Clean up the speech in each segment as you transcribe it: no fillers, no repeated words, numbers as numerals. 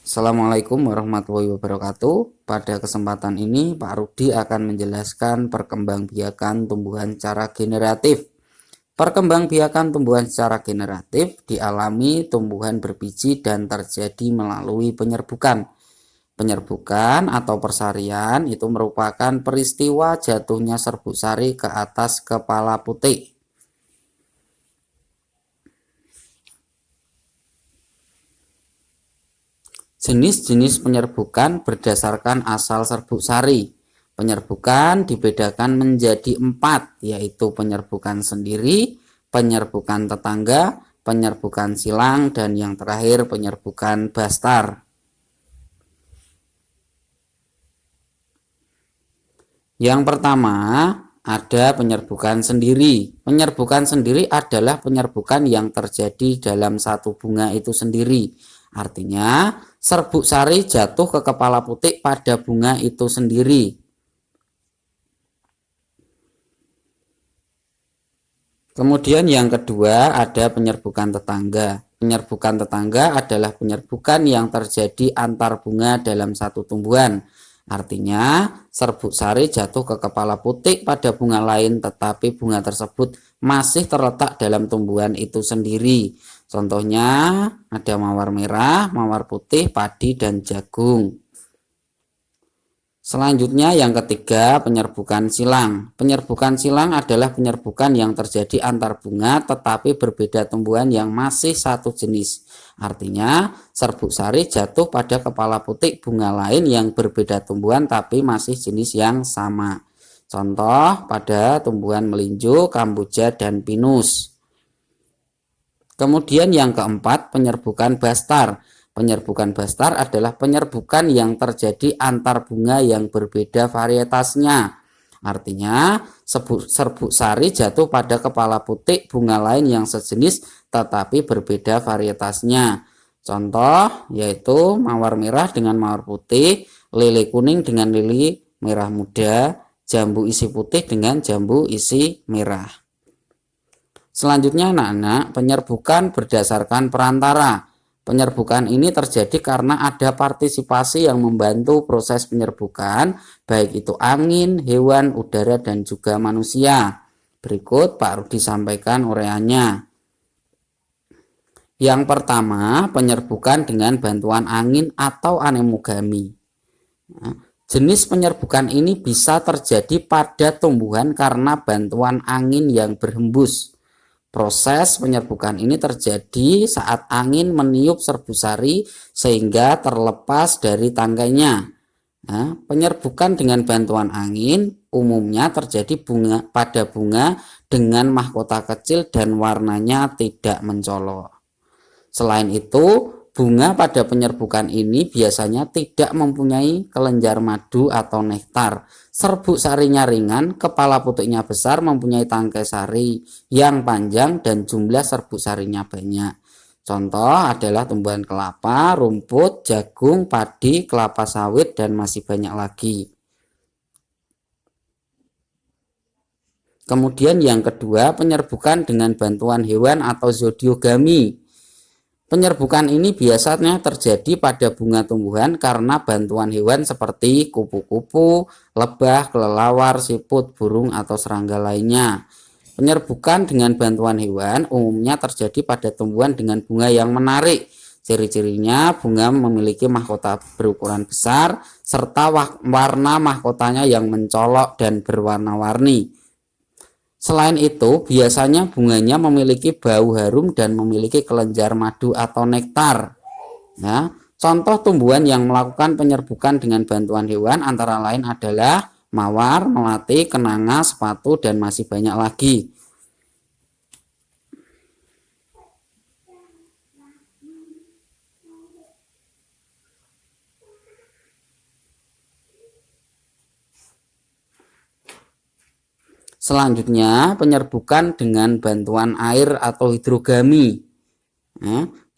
Assalamualaikum warahmatullahi wabarakatuh. Pada kesempatan ini Pak Rudi akan menjelaskan perkembangbiakan tumbuhan secara generatif. Perkembangbiakan tumbuhan secara generatif dialami tumbuhan berbiji dan terjadi melalui penyerbukan. Penyerbukan atau persarian itu merupakan peristiwa jatuhnya serbuk sari ke atas kepala putik. Jenis-jenis penyerbukan berdasarkan asal serbuk sari. Penyerbukan dibedakan menjadi 4, yaitu penyerbukan sendiri, penyerbukan tetangga, penyerbukan silang, dan yang terakhir penyerbukan bastar. Yang pertama ada penyerbukan sendiri. Penyerbukan sendiri adalah penyerbukan yang terjadi dalam satu bunga itu sendiri. Artinya serbuk sari jatuh ke kepala putik pada bunga itu sendiri. Kemudian yang kedua ada penyerbukan tetangga. Penyerbukan tetangga adalah penyerbukan yang terjadi antar bunga dalam satu tumbuhan. Artinya serbuk sari jatuh ke kepala putik pada bunga lain, tetapi bunga tersebut masih terletak dalam tumbuhan itu sendiri. Contohnya ada mawar merah, mawar putih, padi, dan jagung. Selanjutnya yang ketiga penyerbukan silang. Penyerbukan silang adalah penyerbukan yang terjadi antar bunga tetapi berbeda tumbuhan yang masih satu jenis. Artinya serbuk sari jatuh pada kepala putik bunga lain yang berbeda tumbuhan tapi masih jenis yang sama. Contoh pada tumbuhan melinjo, kamboja, dan pinus. Kemudian yang keempat penyerbukan bastar. Penyerbukan bastar adalah penyerbukan yang terjadi antar bunga yang berbeda varietasnya. Artinya serbuk sari jatuh pada kepala putik bunga lain yang sejenis tetapi berbeda varietasnya. Contoh yaitu mawar merah dengan mawar putih, lele kuning dengan lele merah muda, jambu isi putih dengan jambu isi merah. Selanjutnya anak-anak, penyerbukan berdasarkan perantara. Penyerbukan ini terjadi karena ada partisipasi yang membantu proses penyerbukan, baik itu angin, hewan, udara, dan juga manusia. Berikut Pak Rudi sampaikan uraiannya. Yang pertama, penyerbukan dengan bantuan angin atau anemogami. Jenis penyerbukan ini bisa terjadi pada tumbuhan karena bantuan angin yang berhembus. Proses penyerbukan ini terjadi saat angin meniup serbuk sari sehingga terlepas dari tangkainya. Nah, penyerbukan dengan bantuan angin umumnya terjadi pada bunga dengan mahkota kecil dan warnanya tidak mencolok. Selain itu, bunga pada penyerbukan ini biasanya tidak mempunyai kelenjar madu atau nektar. Serbuk sarinya ringan, kepala putiknya besar, mempunyai tangkai sari yang panjang dan jumlah serbuk sarinya banyak. Contoh adalah tumbuhan kelapa, rumput, jagung, padi, kelapa sawit, dan masih banyak lagi. Kemudian yang kedua, penyerbukan dengan bantuan hewan atau zodiogami. Penyerbukan ini biasanya terjadi pada bunga tumbuhan karena bantuan hewan seperti kupu-kupu, lebah, kelelawar, siput, burung, atau serangga lainnya. Penyerbukan dengan bantuan hewan umumnya terjadi pada tumbuhan dengan bunga yang menarik. Ciri-cirinya bunga memiliki mahkota berukuran besar serta warna mahkotanya yang mencolok dan berwarna-warni. Selain itu, biasanya bunganya memiliki bau harum dan memiliki kelenjar madu atau nektar. Ya, contoh tumbuhan yang melakukan penyerbukan dengan bantuan hewan antara lain adalah mawar, melati, kenanga, sepatu, dan masih banyak lagi. Selanjutnya, penyerbukan dengan bantuan air atau hidrogami.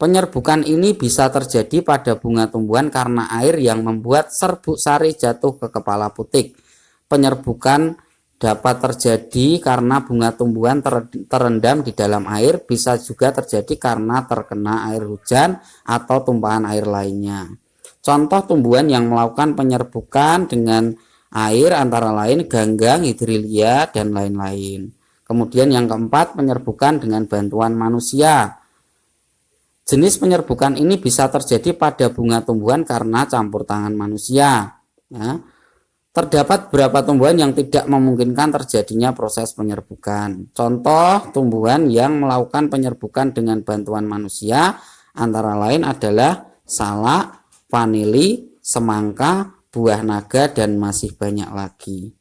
Penyerbukan ini bisa terjadi pada bunga tumbuhan karena air yang membuat serbuk sari jatuh ke kepala putik. Penyerbukan dapat terjadi karena bunga tumbuhan terendam di dalam air, bisa juga terjadi karena terkena air hujan atau tumpahan air lainnya. Contoh tumbuhan yang melakukan penyerbukan dengan air antara lain ganggang, hidrilia, dan lain-lain. Kemudian yang keempat, penyerbukan dengan bantuan manusia. Jenis penyerbukan ini bisa terjadi pada bunga tumbuhan karena campur tangan manusia. Ya. Terdapat beberapa tumbuhan yang tidak memungkinkan terjadinya proses penyerbukan. Contoh tumbuhan yang melakukan penyerbukan dengan bantuan manusia antara lain adalah salak, vanili, semangka, buah naga, dan masih banyak lagi.